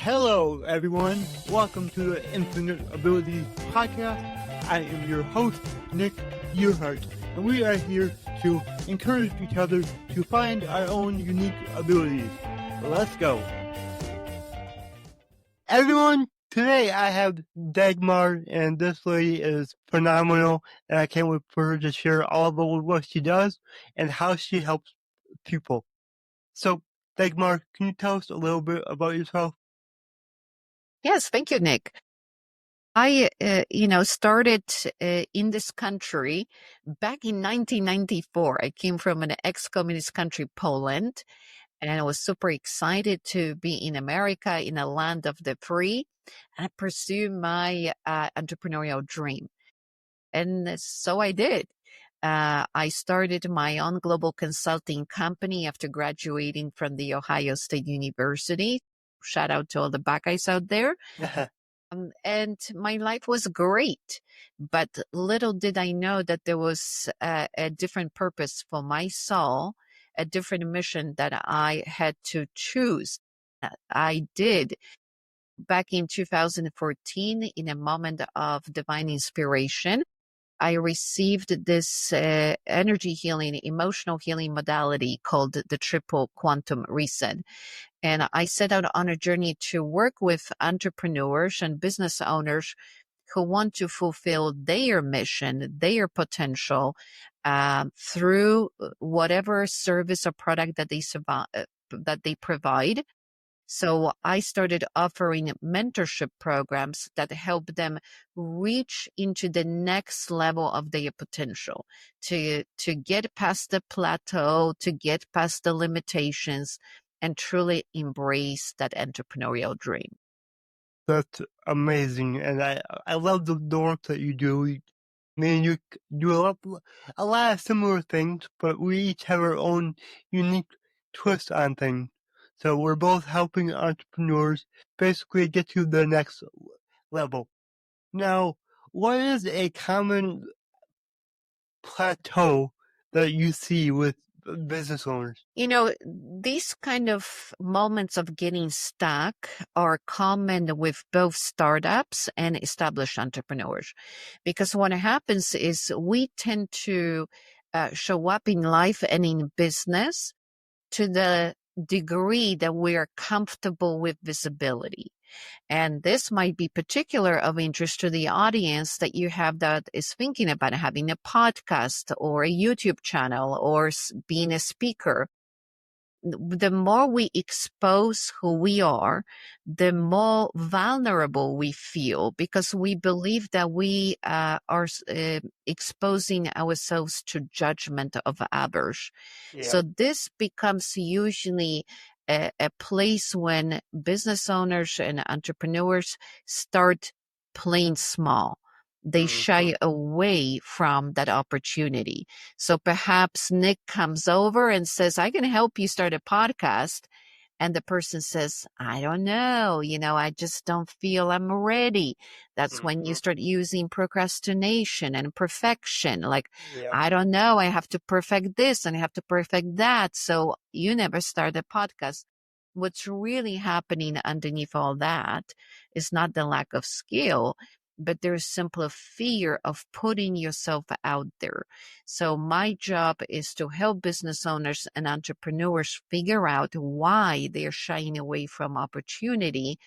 Hello, everyone. Welcome to the Infinite Abilities Podcast. I am your host, Nick Earhart, and we are here to encourage each other to find our own unique abilities. Let's go. Everyone, today I have Dagmar, and this lady is phenomenal, and I can't wait for her to share all about what she does and how she helps people. So, Dagmar, can you tell us a little bit about yourself? Yes, thank you, Nick. I, started in this country back in 1994. I came from an ex-communist country, Poland, and I was super excited to be in America, in a land of the free, and pursue my entrepreneurial dream. And so I did. I started my own global consulting company after graduating from the Ohio State University. Shout out to all the Buckeyes out there. And my life was great, but little did I know that there was a different purpose for my soul, a different mission that I had to choose. I did back in 2014 in a moment of divine inspiration. I received this energy healing, emotional healing modality called the triple quantum reset. And I set out on a journey to work with entrepreneurs and business owners who want to fulfill their mission, their potential, through whatever service or product that they provide. So I started offering mentorship programs that help them reach into the next level of their potential, to get past the plateau, to get past the limitations, and truly embrace that entrepreneurial dream. That's amazing, and I love the work that you do. Me and you do a lot of similar things, but we each have our own unique twist on things. So we're both helping entrepreneurs basically get to the next level. Now, what is a common plateau that you see with business owners? These kind of moments of getting stuck are common with both startups and established entrepreneurs. Because what happens is we tend to show up in life and in business to the degree that we are comfortable with visibility. And this might be particular of interest to the audience that you have that is thinking about having a podcast or a YouTube channel or being a speaker. The more we expose who we are, the more vulnerable we feel because we believe that we are exposing ourselves to judgment of others. Yeah. So this becomes usually a place when business owners and entrepreneurs start playing small. They shy away from that opportunity. So perhaps Nick comes over and says, I can help you start a podcast. And the person says, I don't know, I just don't feel I'm ready. That's when you start using procrastination and perfection. Like, I don't know, I have to perfect this and I have to perfect that. So you never start a podcast. What's really happening underneath all that is not the lack of skill, but there's simply fear of putting yourself out there. So my job is to help business owners and entrepreneurs figure out why they're shying away from opportunity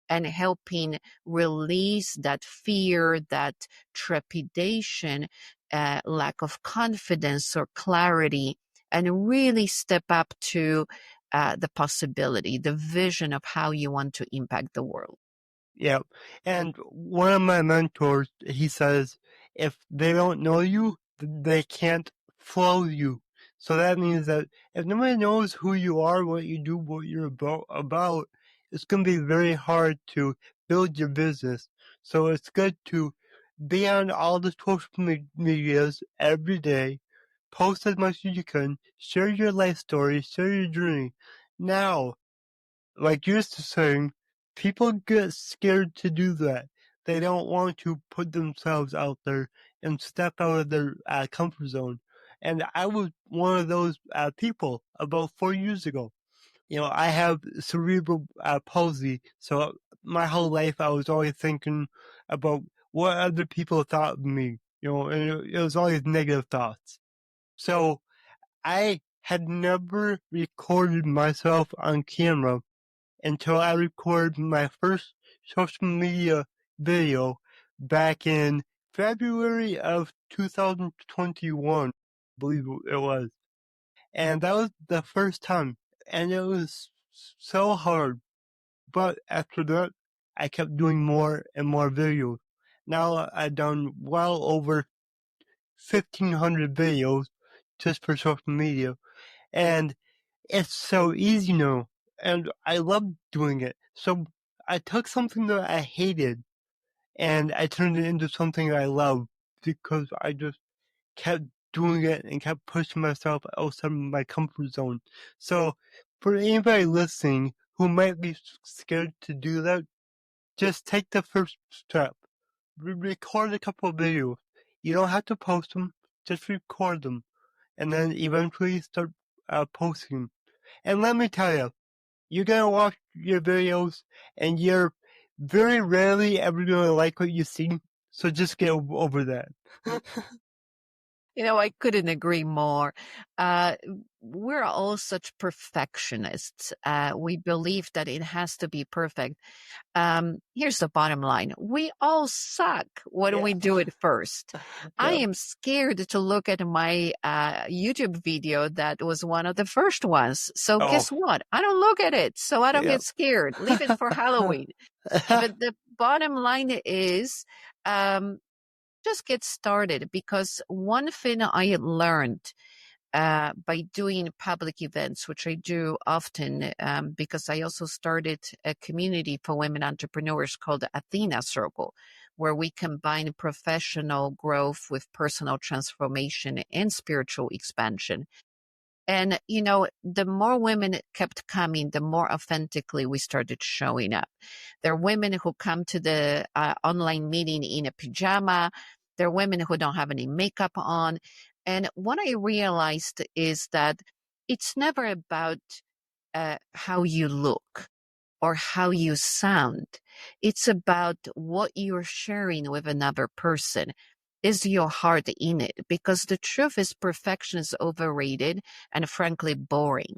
and helping release that fear, that trepidation, lack of confidence or clarity, and really step up to the possibility, the vision of how you want to impact the world. Yeah. And one of my mentors, he says, if they don't know you, they can't flow you. So that means that if nobody knows who you are, what you do, what you're about, it's going to be very hard to build your business. So it's good to be on all the social medias every day, post as much as you can, share your life story, share your journey. Now, like you're saying, people get scared to do that. They don't want to put themselves out there and step out of their comfort zone. And I was one of those people about 4 years ago. I have cerebral palsy, so my whole life I was always thinking about what other people thought of me, and it was always negative thoughts. So I had never recorded myself on camera until I recorded my first social media video back in February of 2021, I believe it was. And that was the first time. And it was so hard. But after that, I kept doing more and more videos. Now I've done well over 1,500 videos just for social media. And it's so easy now. And I love doing it. So I took something that I hated and I turned it into something I love because I just kept doing it and kept pushing myself outside of my comfort zone. So for anybody listening who might be scared to do that, just take the first step. Record a couple of videos. You don't have to post them, just record them. And then eventually start posting. And let me tell you, you're gonna watch your videos and you're very rarely ever gonna like what you see. So just get over that. I couldn't agree more. We're all such perfectionists. We believe that it has to be perfect. Here's the bottom line. We all suck when we do it first. I am scared to look at my YouTube video that was one of the first ones. So guess what? I don't look at it, so I don't get scared. Leave it for Halloween. But the bottom line is, just get started, because one thing I learned by doing public events, which I do often, because I also started a community for women entrepreneurs called the Athena Circle, where we combine professional growth with personal transformation and spiritual expansion. And, the more women kept coming, the more authentically we started showing up. There are women who come to the online meeting in a pajama. There are women who don't have any makeup on. And what I realized is that it's never about how you look or how you sound. It's about what you're sharing with another person. Is your heart in it? Because the truth is, perfection is overrated and frankly boring.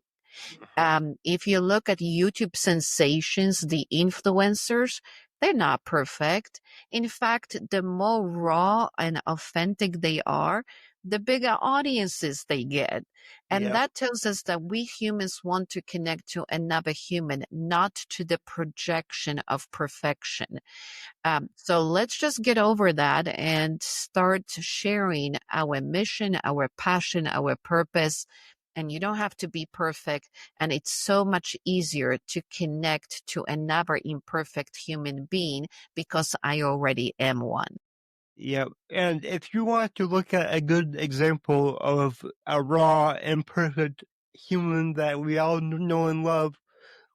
If you look at YouTube sensations, the influencers, they're not perfect. In fact, the more raw and authentic they are, the bigger audiences they get. And that tells us that we humans want to connect to another human, not to the projection of perfection. So let's just get over that and start sharing our mission, our passion, our purpose. And you don't have to be perfect. And it's so much easier to connect to another imperfect human being because I already am one. Yeah, and if you want to look at a good example of a raw, imperfect human that we all know and love,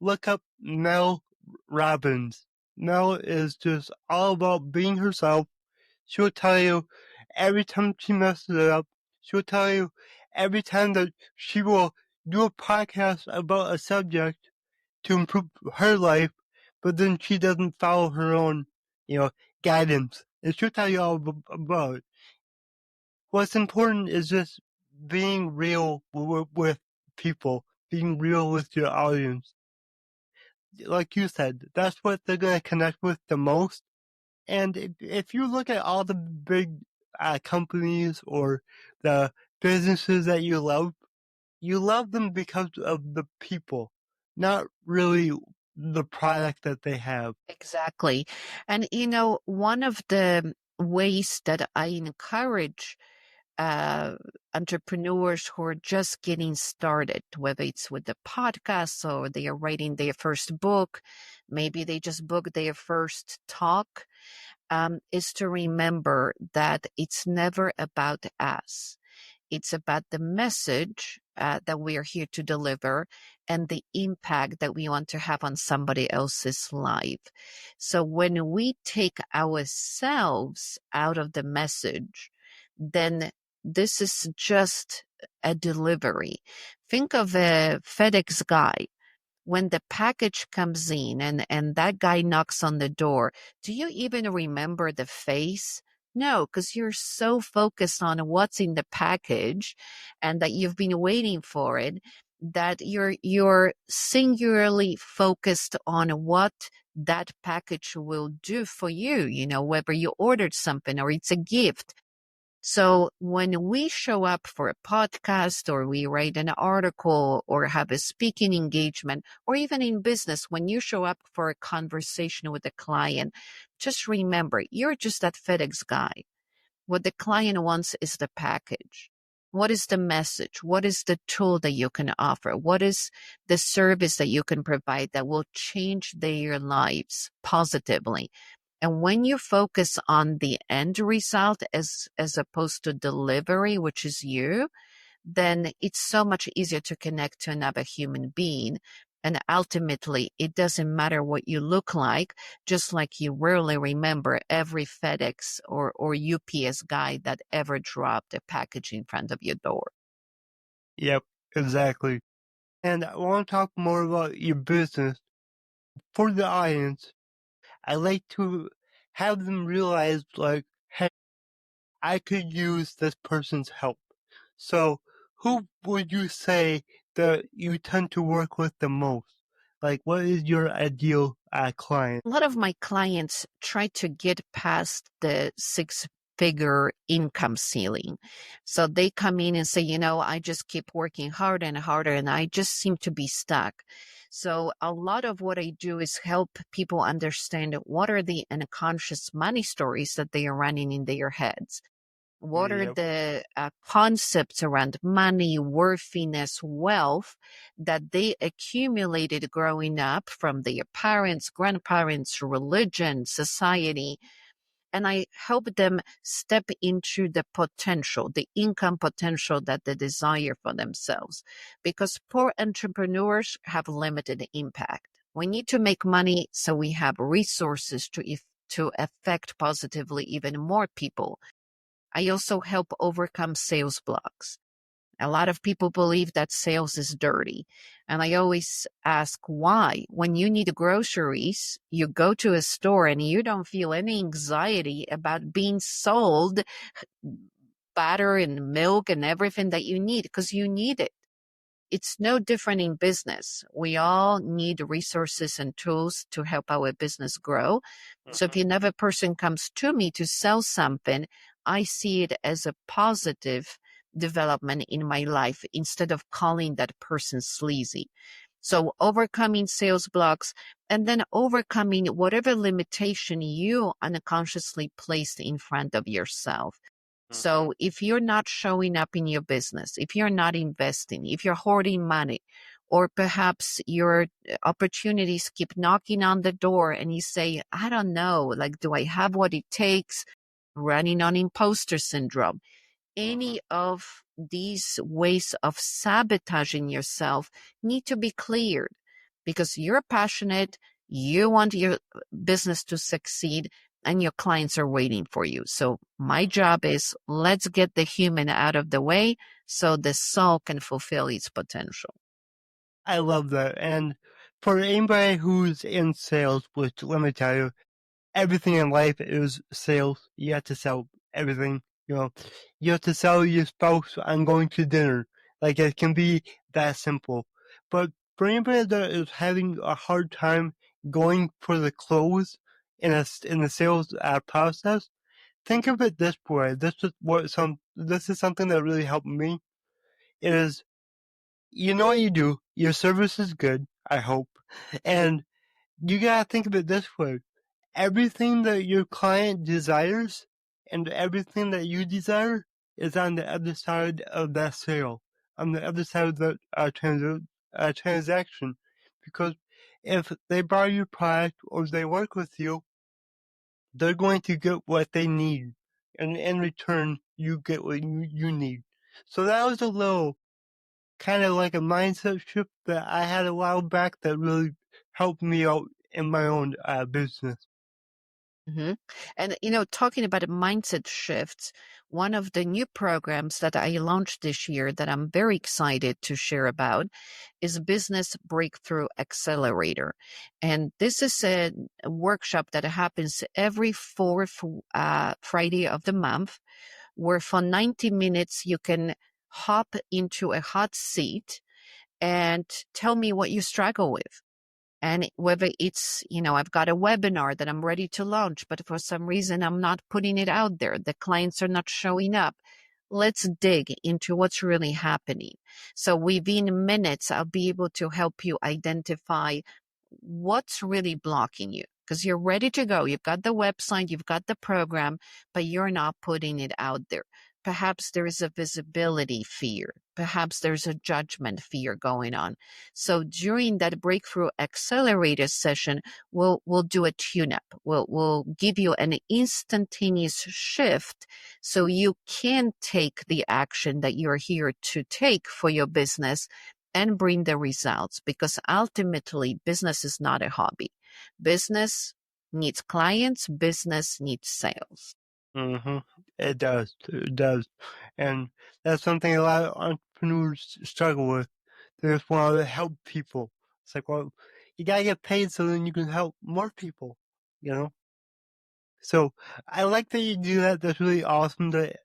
look up Mel Robbins. Mel is just all about being herself. She'll tell you every time she messes it up. She'll tell you every time that she will do a podcast about a subject to improve her life, but then she doesn't follow her own, guidance. And she'll tell you all about it. What's important is just being real with people, being real with your audience. Like you said, that's what they're going to connect with the most. And if you look at all the big companies or the businesses that you love them because of the people, not really the product that they have. Exactly. And, one of the ways that I encourage entrepreneurs who are just getting started, whether it's with the podcast or they are writing their first book, maybe they just booked their first talk, is to remember that it's never about us. It's about the message that we are here to deliver and the impact that we want to have on somebody else's life. So when we take ourselves out of the message, then this is just a delivery. Think of a FedEx guy. when the package comes in and that guy knocks on the door, do you even remember the face? No, because you're so focused on what's in the package and that you've been waiting for it, that you're singularly focused on what that package will do for you, whether you ordered something or it's a gift. So when we show up for a podcast or we write an article or have a speaking engagement, or even in business, when you show up for a conversation with a client, just remember, you're just that FedEx guy. What the client wants is the package. What is the message? What is the tool that you can offer? What is the service that you can provide that will change their lives positively? And when you focus on the end result as opposed to delivery, which is you, then it's so much easier to connect to another human being. And ultimately, it doesn't matter what you look like, just like you rarely remember every FedEx or UPS guy that ever dropped a package in front of your door. Yep, exactly. And I want to talk more about your business. For the audience, I like to have them realize, like, hey, I could use this person's help. So, who would you say that you tend to work with the most? Like, what is your ideal client? A lot of my clients try to get past the six-figure income ceiling. So they come in and say, I just keep working harder and harder and I just seem to be stuck. So a lot of what I do is help people understand what are the unconscious money stories that they are running in their heads. What are Yep. the concepts around money, worthiness, wealth that they accumulated growing up from their parents, grandparents, religion, society? And I help them step into the potential, the income potential that they desire for themselves. Because poor entrepreneurs have limited impact. We need to make money so we have resources to affect positively even more people. I also help overcome sales blocks. A lot of people believe that sales is dirty. And I always ask why. When you need groceries, you go to a store and you don't feel any anxiety about being sold butter and milk and everything that you need because you need it. It's no different in business. We all need resources and tools to help our business grow. So if another person comes to me to sell something, I see it as a positive development in my life instead of calling that person sleazy. So overcoming sales blocks and then overcoming whatever limitation you unconsciously placed in front of yourself. So if you're not showing up in your business, if you're not investing, if you're hoarding money, or perhaps your opportunities keep knocking on the door and you say, I don't know, like, do I have what it takes? Running on imposter syndrome. Any of these ways of sabotaging yourself need to be cleared because you're passionate, you want your business to succeed, and your clients are waiting for you. So my job is let's get the human out of the way so the soul can fulfill its potential. I love that. And for anybody who's in sales, which let me tell you, everything in life is sales. You have to sell everything. You have to sell your spouse on going to dinner. Like, it can be that simple. But for anybody that is having a hard time going for the close in the sales process, think of it this way. This is something that really helped me. It is, you know what you do. Your service is good, I hope. And you gotta think of it this way. Everything that your client desires and everything that you desire is on the other side of that sale, on the other side of the transaction. Because if they buy your product or they work with you, they're going to get what they need. And in return, you get what you need. So that was a little kind of like a mindset shift that I had a while back that really helped me out in my own business. Mhm. And, talking about mindset shifts, one of the new programs that I launched this year that I'm very excited to share about is Business Breakthrough Accelerator. And this is a workshop that happens every fourth Friday of the month, where for 90 minutes you can hop into a hot seat and tell me what you struggle with. And whether it's, I've got a webinar that I'm ready to launch, but for some reason I'm not putting it out there. The clients are not showing up. Let's dig into what's really happening. So within minutes, I'll be able to help you identify what's really blocking you, because you're ready to go. You've got the website, you've got the program, but you're not putting it out there. Perhaps there is a visibility fear. Perhaps there's a judgment fear going on. So during that Breakthrough Accelerator session, we'll do a tune-up. We'll give you an instantaneous shift so you can take the action that you're here to take for your business and bring the results, because ultimately business is not a hobby. Business needs clients, business needs sales. Mm-hmm. It does. It does. And that's something a lot of entrepreneurs struggle with. They just want to help people. It's like, well, you gotta get paid so then you can help more people, you know? So I like that you do that. That's really awesome that,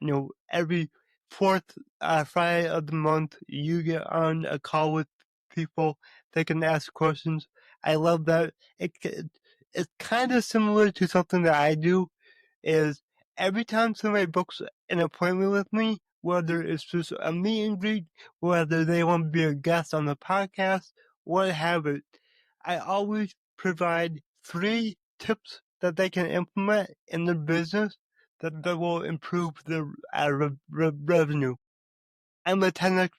every fourth Friday of the month, you get on a call with people. They can ask questions. I love that. It's kind of similar to something that I do, is every time somebody books an appointment with me, whether it's just a meet and greet, whether they want to be a guest on the podcast, what have it, I always provide 3 tips that they can implement in their business that will improve their revenue. I'm a 10X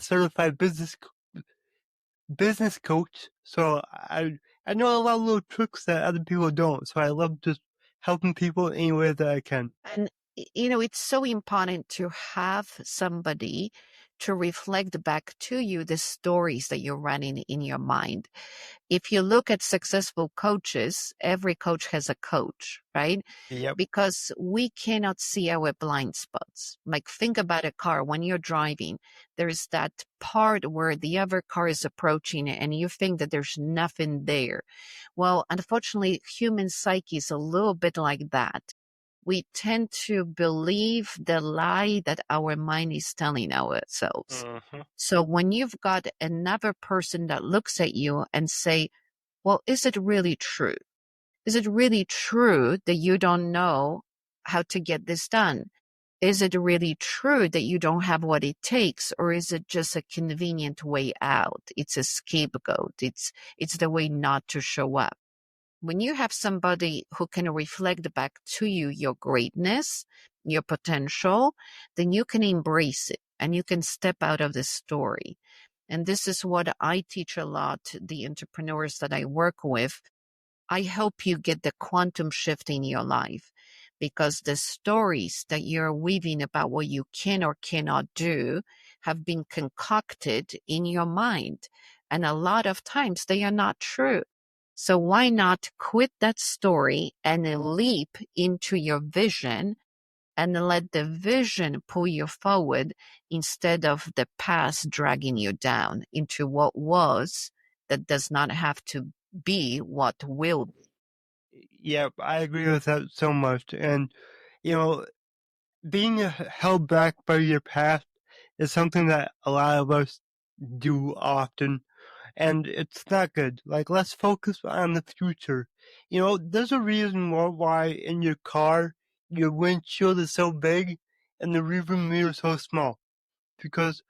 certified business coach, so I know a lot of little tricks that other people don't. So I love just helping people any way that I can. And, it's so important to have somebody to reflect back to you the stories that you're running in your mind. If you look at successful coaches, every coach has a coach, right? Yep. Because we cannot see our blind spots. Like, think about a car when you're driving. There's that part where the other car is approaching and you think that there's nothing there. Well, unfortunately, human psyche is a little bit like that. We tend to believe the lie that our mind is telling ourselves. Mm-hmm. So when you've got another person that looks at you and say, well, is it really true? Is it really true that you don't know how to get this done? Is it really true that you don't have what it takes, or is it just a convenient way out? It's a scapegoat. It's the way not to show up. When you have somebody who can reflect back to you your greatness, your potential, then you can embrace it and you can step out of the story. And this is what I teach a lot the entrepreneurs that I work with. I help you get the quantum shift in your life, because the stories that you're weaving about what you can or cannot do have been concocted in your mind. And a lot of times they are not true. So why not quit that story and leap into your vision and let the vision pull you forward instead of the past dragging you down into what was that does not have to be what will be. Yep, I agree with that so much. And, being held back by your past is something that a lot of us do often, and it's not good. Like, let's focus on the future. There's a reason why in your car your windshield is so big and the rearview mirror is so small, because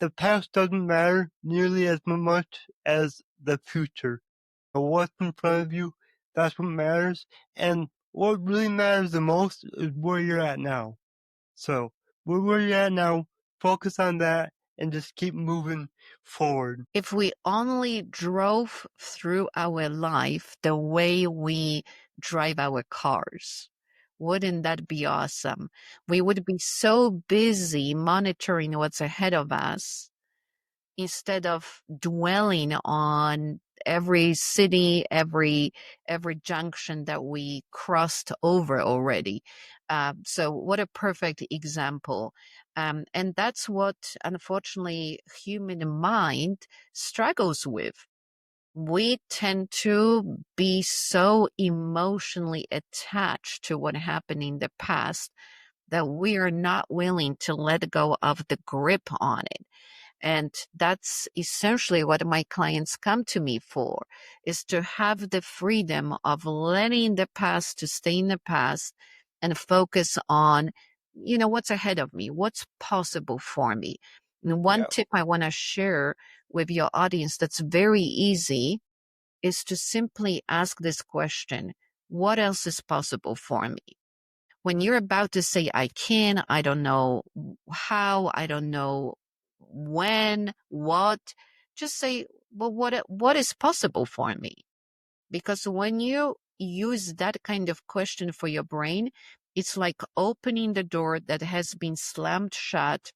the past doesn't matter nearly as much as the future. What's in front of you, that's what matters, and what really matters the most is where you're at now. So, where you're at now, focus on that and just keep moving forward. If we only drove through our life the way we drive our cars, wouldn't that be awesome? We would be so busy monitoring what's ahead of us instead of dwelling on every city, every junction that we crossed over already. So what a perfect example. And that's what, unfortunately, human mind struggles with. We tend to be so emotionally attached to what happened in the past that we are not willing to let go of the grip on it. And that's essentially what my clients come to me for, is to have the freedom of letting the past to stay in the past and focus on, what's ahead of me, what's possible for me. And one Yeah. tip I want to share with your audience that's very easy is to simply ask this question: what else is possible for me? When you're about to say, I can, I don't know how, I don't know when, what, just say, well, what is possible for me? Because when you use that kind of question for your brain, it's like opening the door that has been slammed shut,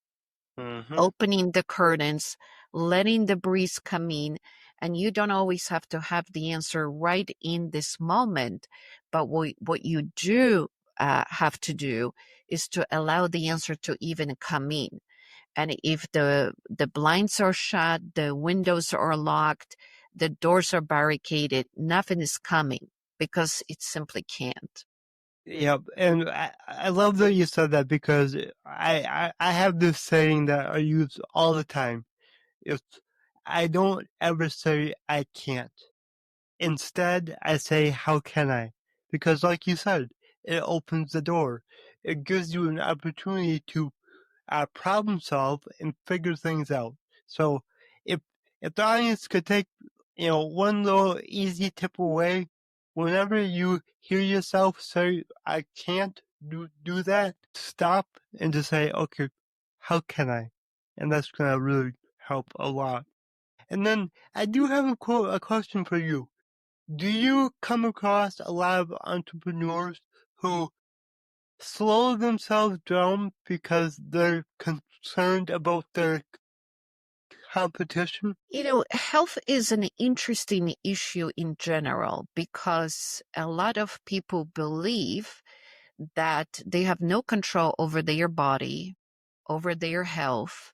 Mm-hmm. opening the curtains, letting the breeze come in. And you don't always have to have the answer right in this moment. But what you do have to do is to allow the answer to even come in. And if the blinds are shut, the windows are locked, the doors are barricaded, nothing is coming because it simply can't. Yep, and I love that you said that, because I have this saying that I use all the time. It's, I don't ever say I can't. Instead, I say, how can I? Because like you said, it opens the door. It gives you an opportunity to problem solve and figure things out. So if the audience could take, one little easy tip away, whenever you hear yourself say, I can't do that, stop and just say, okay, how can I? And that's gonna really help a lot. And then I do have a question for you. Do you come across a lot of entrepreneurs who slow themselves down because they're concerned about their competition? Health is an interesting issue in general because a lot of people believe that they have no control over their body, over their health,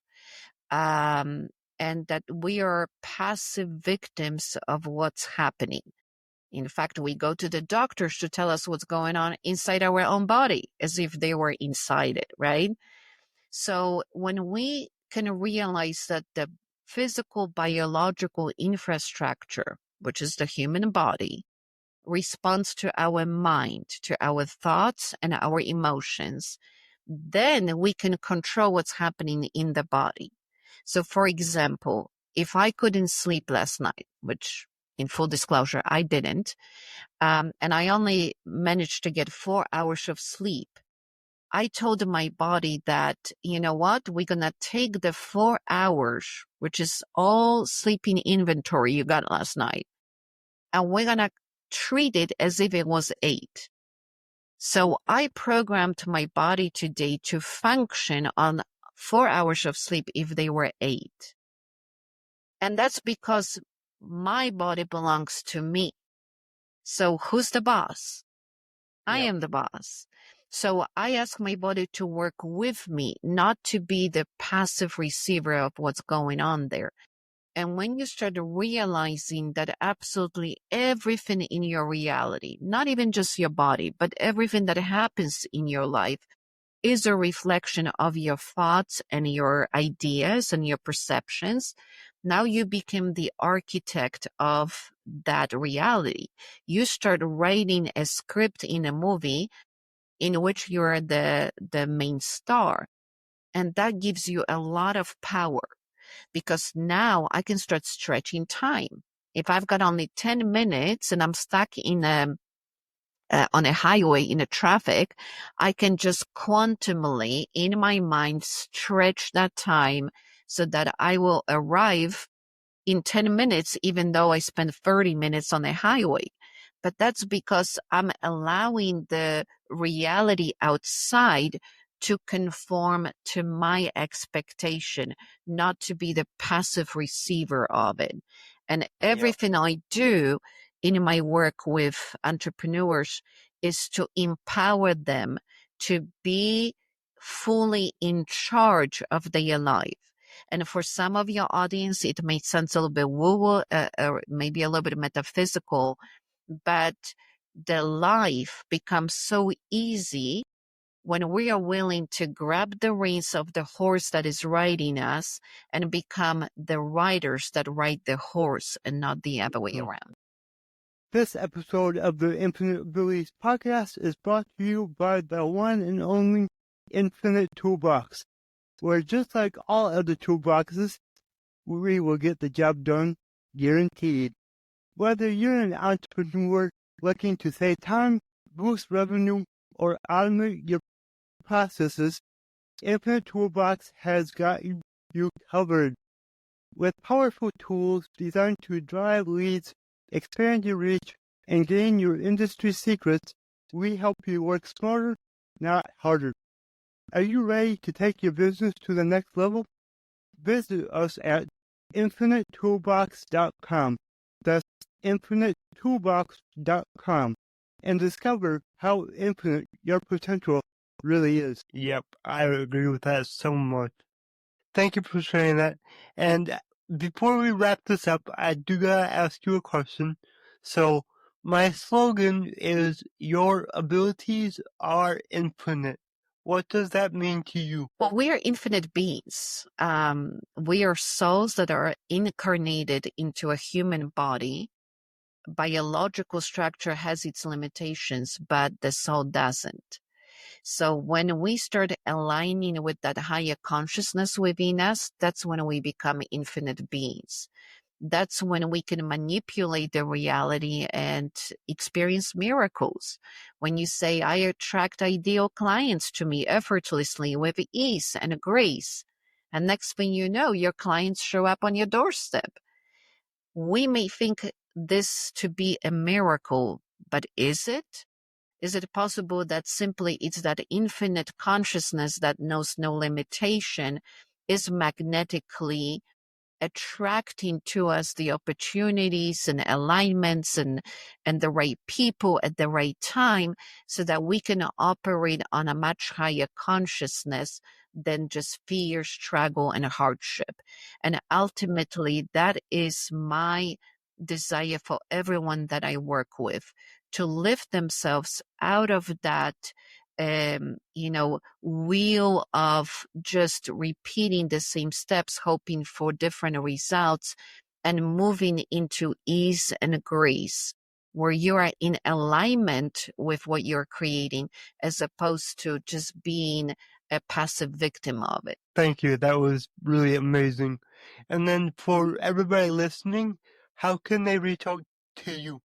um, and that we are passive victims of what's happening. In fact, we go to the doctors to tell us what's going on inside our own body as if they were inside it, right? So when we can realize that the physical biological infrastructure, which is the human body, responds to our mind, to our thoughts and our emotions, then we can control what's happening in the body. So for example, if I couldn't sleep last night, which in full disclosure, I didn't, and I only managed to get 4 hours of sleep, I told my body that, you know what, we're going to take the 4 hours, which is all sleeping inventory you got last night, and we're going to treat it as if it was 8. So I programmed my body today to function on 4 hours of sleep if they were 8. And that's because my body belongs to me. So who's the boss? I Yep. am the boss. So I ask my body to work with me, not to be the passive receiver of what's going on there. And when you start realizing that absolutely everything in your reality, not even just your body, but everything that happens in your life is a reflection of your thoughts and your ideas and your perceptions, now you become the architect of that reality. You start writing a script in a movie in which you're the main star. And that gives you a lot of power because now I can start stretching time. If I've got only 10 minutes and I'm stuck in on a highway in a traffic, I can just quantumly in my mind stretch that time so that I will arrive in 10 minutes, even though I spend 30 minutes on the highway. But that's because I'm allowing the reality outside to conform to my expectation, not to be the passive receiver of it. And everything I do in my work with entrepreneurs is to empower them to be fully in charge of their life. And for some of your audience, it may sound a little bit woo-woo, or maybe a little bit metaphysical, but the life becomes so easy when we are willing to grab the reins of the horse that is riding us and become the riders that ride the horse and not the other way around. This episode of the Infinite Abilities podcast is brought to you by the one and only Infinite Toolbox, where just like all other toolboxes, we will get the job done, guaranteed. Whether you're an entrepreneur looking to save time, boost revenue, or automate your processes, Infinite Toolbox has got you covered. With powerful tools designed to drive leads, expand your reach, and gain your industry secrets, we help you work smarter, not harder. Are you ready to take your business to the next level? Visit us at infinitetoolbox.com. That's infinitetoolbox.com, and discover how infinite your potential really is. Yep, I agree with that so much. Thank you for sharing that. And before we wrap this up, I do gotta ask you a question. So, my slogan is, your abilities are infinite. What does that mean to you? Well, we are infinite beings. We are souls that are incarnated into a human body. Biological structure has its limitations, but the soul doesn't. So when we start aligning with that higher consciousness within us, that's when we become infinite beings. That's when we can manipulate the reality and experience miracles. When you say, I attract ideal clients to me effortlessly with ease and grace, and next thing you know, your clients show up on your doorstep. We may think this to be a miracle, but is it? Is it possible that simply it's that infinite consciousness that knows no limitation is magnetically attracting to us the opportunities and alignments and the right people at the right time so that we can operate on a much higher consciousness than just fear, struggle, and hardship. And ultimately, that is my desire for everyone that I work with, to lift themselves out of that wheel of just repeating the same steps, hoping for different results, and moving into ease and grace, where you are in alignment with what you're creating, as opposed to just being a passive victim of it. Thank you. That was really amazing. And then for everybody listening, how can they reach out to you?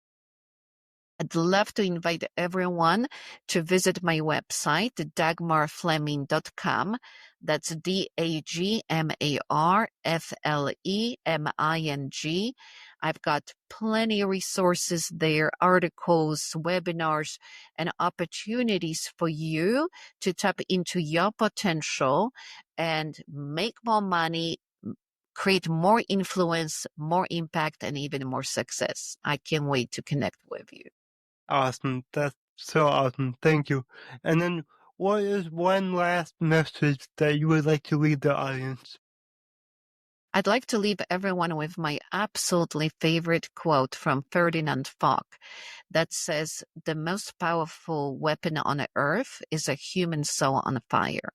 I'd love to invite everyone to visit my website, dagmarfleming.com. That's DAGMARFLEMING. I've got plenty of resources there, articles, webinars, and opportunities for you to tap into your potential and make more money, create more influence, more impact, and even more success. I can't wait to connect with you. Awesome. That's so awesome. Thank you. And then what is one last message that you would like to leave the audience? I'd like to leave everyone with my absolutely favorite quote from Ferdinand Foch that says, the most powerful weapon on earth is a human soul on fire.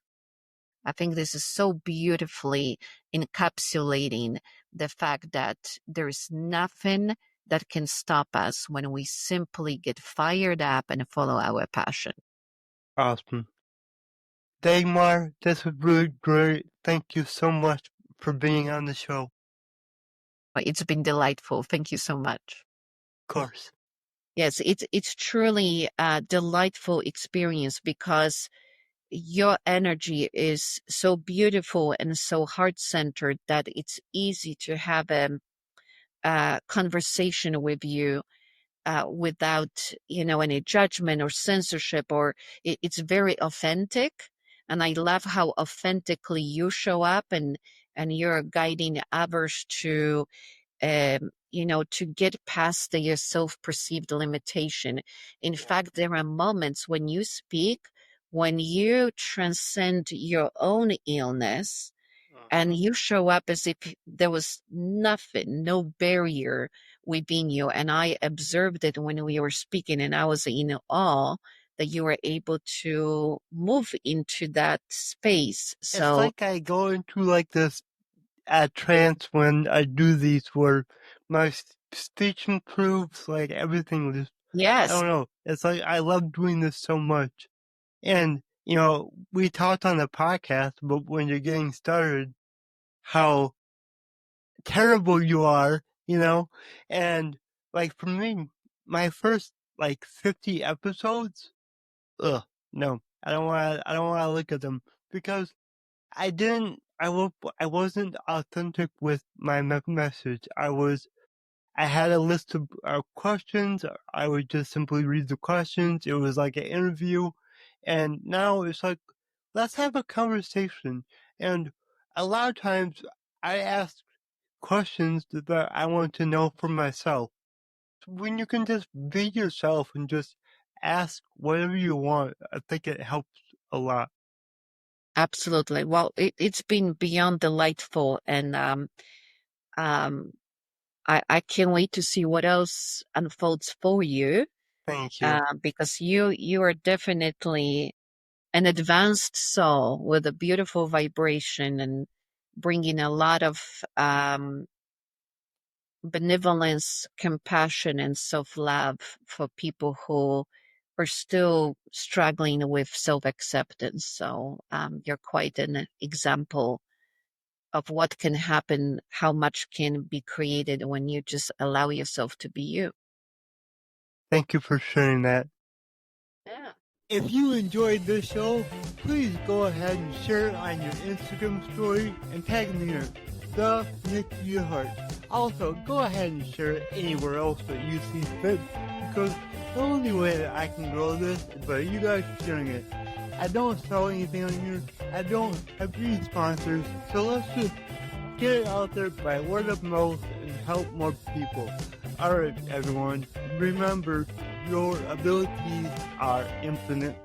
I think this is so beautifully encapsulating the fact that there's nothing that can stop us when we simply get fired up and follow our passion. Awesome. Dagmar, this was really great. Thank you so much for being on the show. It's been delightful. Thank you so much. Of course. Yes, it's truly a delightful experience because your energy is so beautiful and so heart-centered that it's easy to have a conversation with you without, any judgment or censorship, or it's very authentic. And I love how authentically you show up and you're guiding others to to get past your self-perceived limitation. In fact, there are moments when you speak, when you transcend your own illness and you show up as if there was nothing, no barrier within you. And I observed it when we were speaking, and I was in awe that you were able to move into that space. It's So, like I go into like this trance when I do these where my speech improves, like everything just, I yes, don't know. It's like I love doing this so much. And, we talked on the podcast, but when you're getting started, how terrible you are, and like for me, my first like 50 episodes, ugh, no, I don't want to look at them because I wasn't authentic with my message. I had a list of questions. I would just simply read the questions. It was like an interview. And now it's like, let's have a conversation. And a lot of times I ask questions that I want to know for myself. When you can just be yourself and just ask whatever you want, I think it helps a lot. absolutely. Well, it's been beyond delightful, and um, I can't wait to see what else unfolds for you, Thank you. because you are definitely an advanced soul with a beautiful vibration and bringing a lot of benevolence, compassion, and self-love for people who are still struggling with self-acceptance. So you're quite an example of what can happen, how much can be created when you just allow yourself to be you. Thank you for sharing that. Yeah. If you enjoyed this show, please go ahead and share it on your Instagram story and tag me in the Nick Heart. Also, go ahead and share it anywhere else that you see fit, because the only way that I can grow this is by you guys sharing it. I don't sell anything on here. I don't have any sponsors, so let's just get it out there by word of mouth and help more people. Alright, everyone, remember, your abilities are infinite.